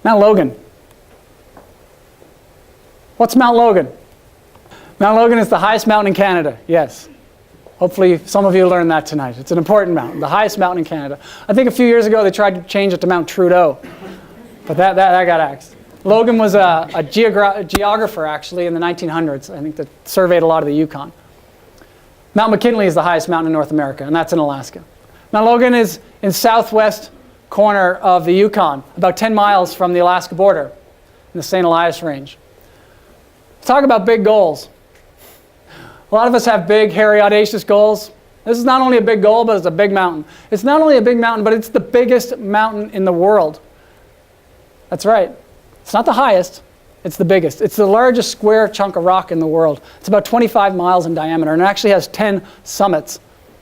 Mount Logan. What's Mount Logan? Mount Logan is the highest mountain in Canada, yes. Hopefully some of you learned that tonight. It's an important mountain, the highest mountain in Canada. I think a few years ago they tried to change it to Mount Trudeau, but that got axed. Logan was a geographer, actually, in the 1900s, I think, that surveyed a lot of the Yukon. Mount McKinley is the highest mountain in North America, and that's in Alaska. Mount Logan is in southwest corner of the Yukon, about 10 miles from the Alaska border, in the St. Elias Range. Talk about big goals. A lot of us have big, hairy, audacious goals. This is not only a big goal, but it's a big mountain. It's not only a big mountain, but it's the biggest mountain in the world. That's right. It's not the highest, it's the biggest. It's the largest square chunk of rock in the world. It's about 25 miles in diameter, and it actually has 10 summits.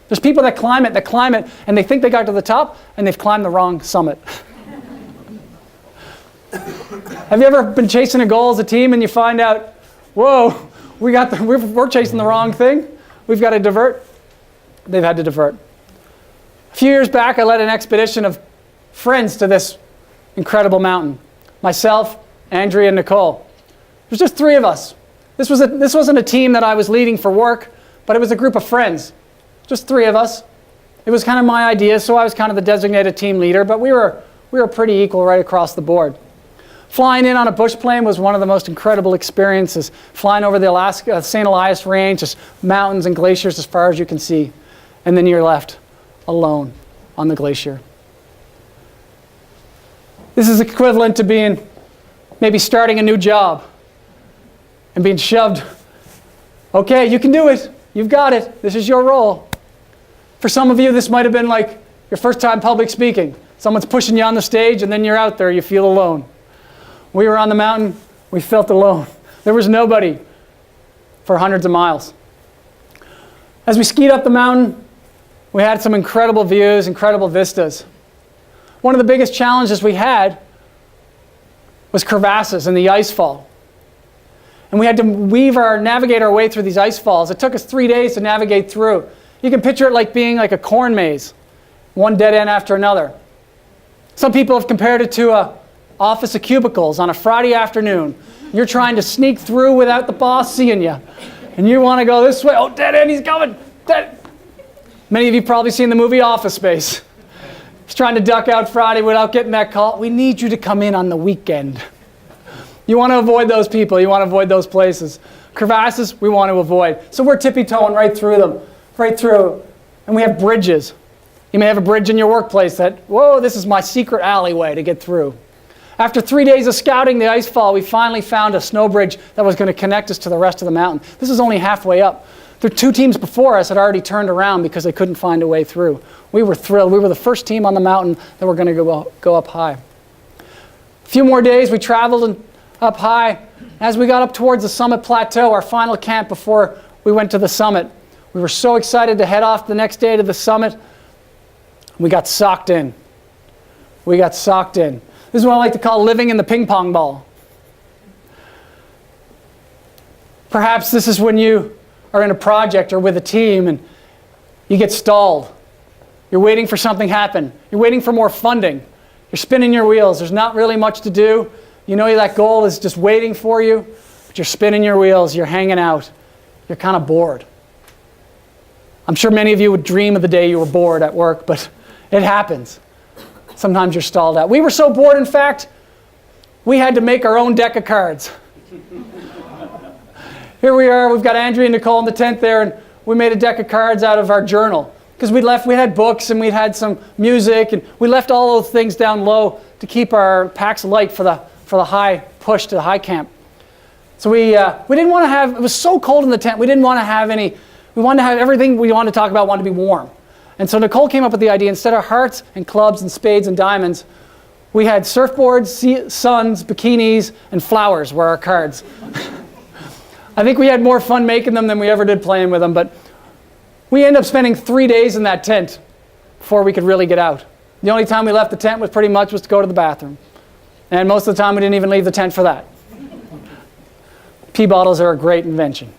There's people that climb it, and they think they got to the top, and they've climbed the wrong summit. Have you ever been chasing a goal as a team, and you find out, whoa, we're chasing the wrong thing. We've got to divert. They've had to divert. A few years back, I led an expedition of friends to this incredible mountain. Myself, Andrea, and Nicole. It was just 3 of us. This wasn't a team that I was leading for work, but it was a group of friends. Just 3 of us. It was kind of my idea, so I was kind of the designated team leader, but we were pretty equal right across the board. Flying in on a bush plane was one of the most incredible experiences. Flying over the Alaska, St. Elias Range, just mountains and glaciers as far as you can see. And then you're left alone on the glacier. This is equivalent to being maybe starting a new job and being shoved. Okay, you can do it. You've got it. This is your role. For some of you, this might have been like your first time public speaking. Someone's pushing you on the stage, and then you're out there, you feel alone. We were on the mountain, we felt alone. There was nobody for hundreds of miles. As we skied up the mountain, we had some incredible views, incredible vistas. One of the biggest challenges we had was crevasses and the ice fall. And we had to navigate our way through these ice falls. It took us 3 days to navigate through. You can picture it like being like a corn maze, one dead end after another. Some people have compared it to a office of cubicles on a Friday afternoon. You're trying to sneak through without the boss seeing you. And you want to go this way. Oh, dead end, he's coming. Dead. Many of you probably seen the movie Office Space. He's trying to duck out Friday without getting that call. We need you to come in on the weekend. You want to avoid those people. You want to avoid those places. Crevasses, we want to avoid. So we're tippy-toeing right through them. Right through. And we have bridges. You may have a bridge in your workplace that, whoa, this is my secret alleyway to get through. After 3 days of scouting the ice fall, we finally found a snow bridge that was going to connect us to the rest of the mountain. This is only halfway up. The 2 teams before us had already turned around because they couldn't find a way through. We were thrilled. We were the first team on the mountain that were going to go up high. A few more days, we traveled up high. As we got up towards the summit plateau, our final camp before we went to the summit, we were so excited to head off the next day to the summit. We got socked in. We got socked in. This is what I like to call living in the ping pong ball. Perhaps this is when you are in a project or with a team and you get stalled. You're waiting for something to happen. You're waiting for more funding. You're spinning your wheels. There's not really much to do. You know that goal is just waiting for you, but you're spinning your wheels. You're hanging out. You're kind of bored. I'm sure many of you would dream of the day you were bored at work, but it happens. Sometimes you're stalled out. We were so bored, in fact, we had to make our own deck of cards. Here we are, we've got Andrea and Nicole in the tent there, and we made a deck of cards out of our journal. Because we had books and we had some music, and we left all those things down low to keep our packs light for the high push to the high camp. So we didn't want to have, it was so cold in the tent, we didn't want to have any, we wanted to have everything we wanted to talk about wanted to be warm. And so Nicole came up with the idea, instead of hearts and clubs and spades and diamonds, we had surfboards, suns, bikinis, and flowers were our cards. I think we had more fun making them than we ever did playing with them, but we ended up spending 3 days in that tent before we could really get out. The only time we left the tent was to go to the bathroom. And most of the time we didn't even leave the tent for that. Pee bottles are a great invention.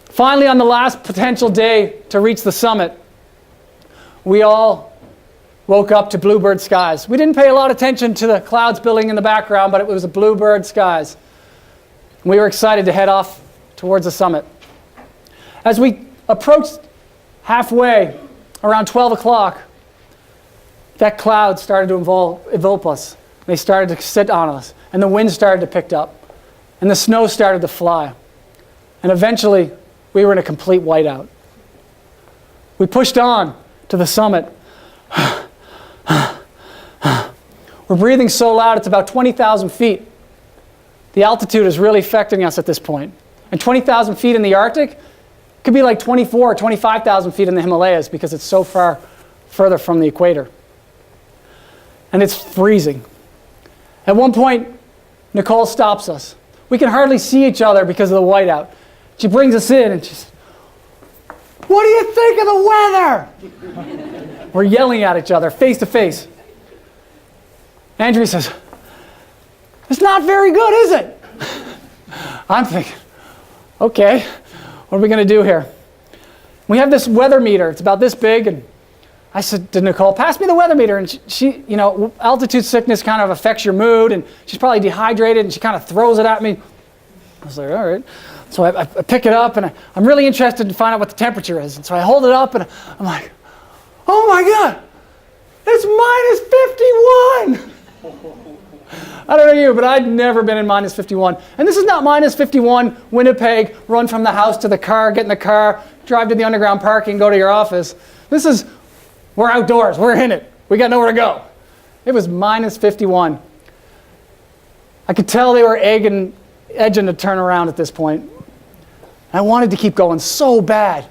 Finally, on the last potential day to reach the summit, we all woke up to bluebird skies. We didn't pay a lot of attention to the clouds building in the background, but it was a bluebird skies. We were excited to head off towards the summit. As we approached halfway, around 12 o'clock, that cloud started to envelop us. They started to sit on us, and the wind started to pick up, and the snow started to fly. And eventually, we were in a complete whiteout. We pushed on to the summit. We're breathing so loud, it's about 20,000 feet. The altitude is really affecting us at this point. And 20,000 feet in the Arctic could be like 24 or 25,000 feet in the Himalayas because it's so far further from the equator. And it's freezing. At one point, Nicole stops us. We can hardly see each other because of the whiteout. She brings us in and she's, "What do you think of the weather?" We're yelling at each other face to face. Andrea says, "It's not very good, is it?" I'm thinking, okay, what are we going to do here? We have this weather meter. It's about this big. And I said to Nicole, "Pass me the weather meter." And she, you know, altitude sickness kind of affects your mood. And she's probably dehydrated. And she kind of throws it at me. I was like, all right. So I pick it up. And I'm really interested to find out what the temperature is. And so I hold it up. And I'm like, oh my God, it's -51. I don't know you, but I'd never been in -51. And this is not -51 Winnipeg, run from the house to the car, get in the car, drive to the underground parking, go to your office. This is, we're outdoors, we're in it. We got nowhere to go. It was -51. I could tell they were edging to turn around at this point. I wanted to keep going so bad.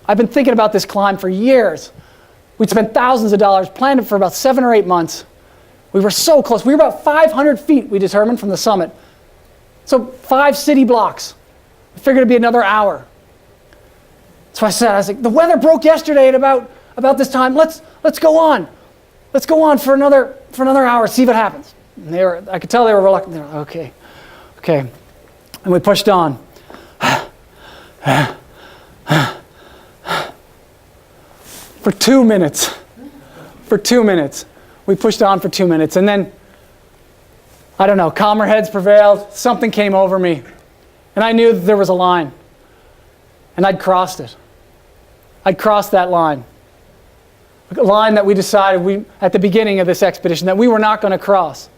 I've been thinking about this climb for years. We'd spent thousands of dollars, planned it for about 7 or 8 months. We were so close. We were about 500 feet, we determined, from the summit. So 5 city blocks. I figured it'd be another hour. So I was like, the weather broke yesterday at about this time. Let's go on. Let's go on for another hour, see what happens. And I could tell they were reluctant. They were, okay. And we pushed on. For 2 minutes. We pushed on for 2 minutes, and then, I don't know, calmer heads prevailed, something came over me, and I knew that there was a line, and I'd crossed it. I'd crossed that line. A line that we decided at the beginning of this expedition that we were not going to cross.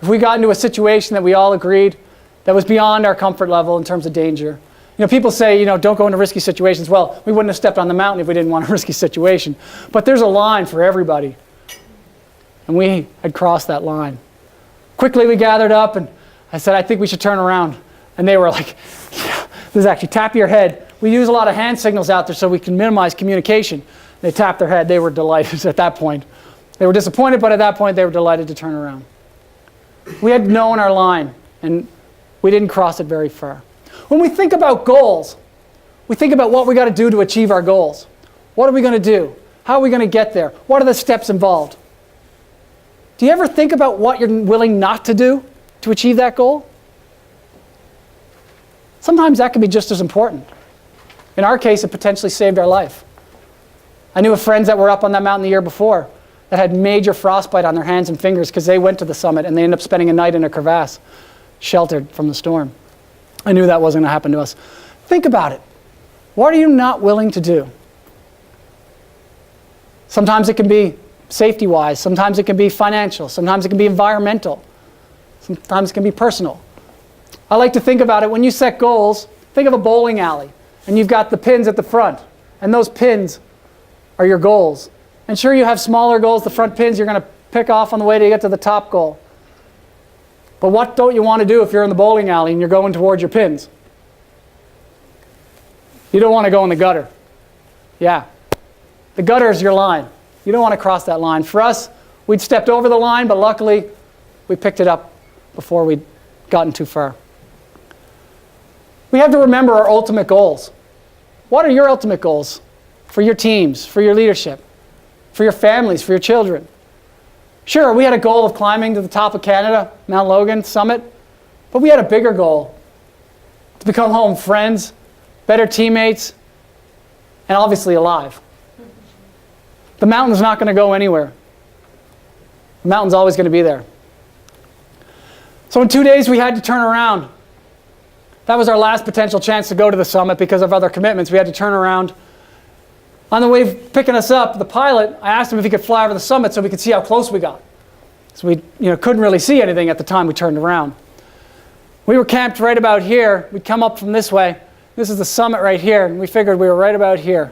If we got into a situation that we all agreed that was beyond our comfort level in terms of danger. You know, people say, don't go into risky situations. Well, we wouldn't have stepped on the mountain if we didn't want a risky situation. But there's a line for everybody. And we had crossed that line. Quickly we gathered up and I said, I think we should turn around. And they were like, yeah, this is actually tap your head. We use a lot of hand signals out there so we can minimize communication. They tapped their head. They were delighted at that point. They were disappointed, but at that point they were delighted to turn around. We had known our line and we didn't cross it very far. When we think about goals, we think about what we got to do to achieve our goals. What are we going to do? How are we going to get there? What are the steps involved? Do you ever think about what you're willing not to do to achieve that goal? Sometimes that can be just as important. In our case, it potentially saved our life. I knew of friends that were up on that mountain the year before that had major frostbite on their hands and fingers because they went to the summit and they ended up spending a night in a crevasse, sheltered from the storm. I knew that wasn't going to happen to us. Think about it. What are you not willing to do? Sometimes it can be safety-wise. Sometimes it can be financial. Sometimes it can be environmental. Sometimes it can be personal. I like to think about it when you set goals. Think of a bowling alley, and you've got the pins at the front, and those pins are your goals. And sure, you have smaller goals. The front pins you're going to pick off on the way to get to the top goal. But what don't you want to do if you're in the bowling alley and you're going towards your pins? You don't want to go in the gutter. Yeah. The gutter is your line. You don't want to cross that line. For us, we'd stepped over the line, but luckily we picked it up before we'd gotten too far. We have to remember our ultimate goals. What are your ultimate goals for your teams, for your leadership, for your families, for your children? Sure, we had a goal of climbing to the top of Canada, Mount Logan summit, but we had a bigger goal, to become home friends, better teammates, and obviously alive. The mountain's not going to go anywhere. The mountain's always going to be there. So in 2 days, we had to turn around. That was our last potential chance to go to the summit because of other commitments. We had to turn around. On the way picking us up, the pilot, I asked him if he could fly over the summit so we could see how close we got. So we couldn't really see anything at the time we turned around. We were camped right about here. We'd come up from this way. This is the summit right here, and we figured we were right about here.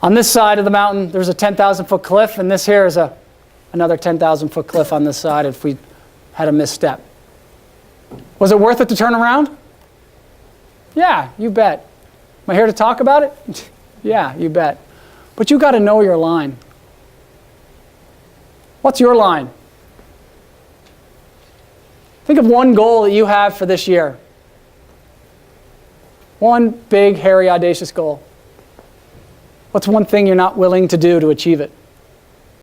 On this side of the mountain, there's a 10,000-foot cliff, and this here is another 10,000-foot cliff on this side if we had a misstep. Was it worth it to turn around? Yeah, you bet. Am I here to talk about it? Yeah, you bet. But you got to know your line. What's your line? Think of one goal that you have for this year. One big, hairy, audacious goal. What's one thing you're not willing to do to achieve it?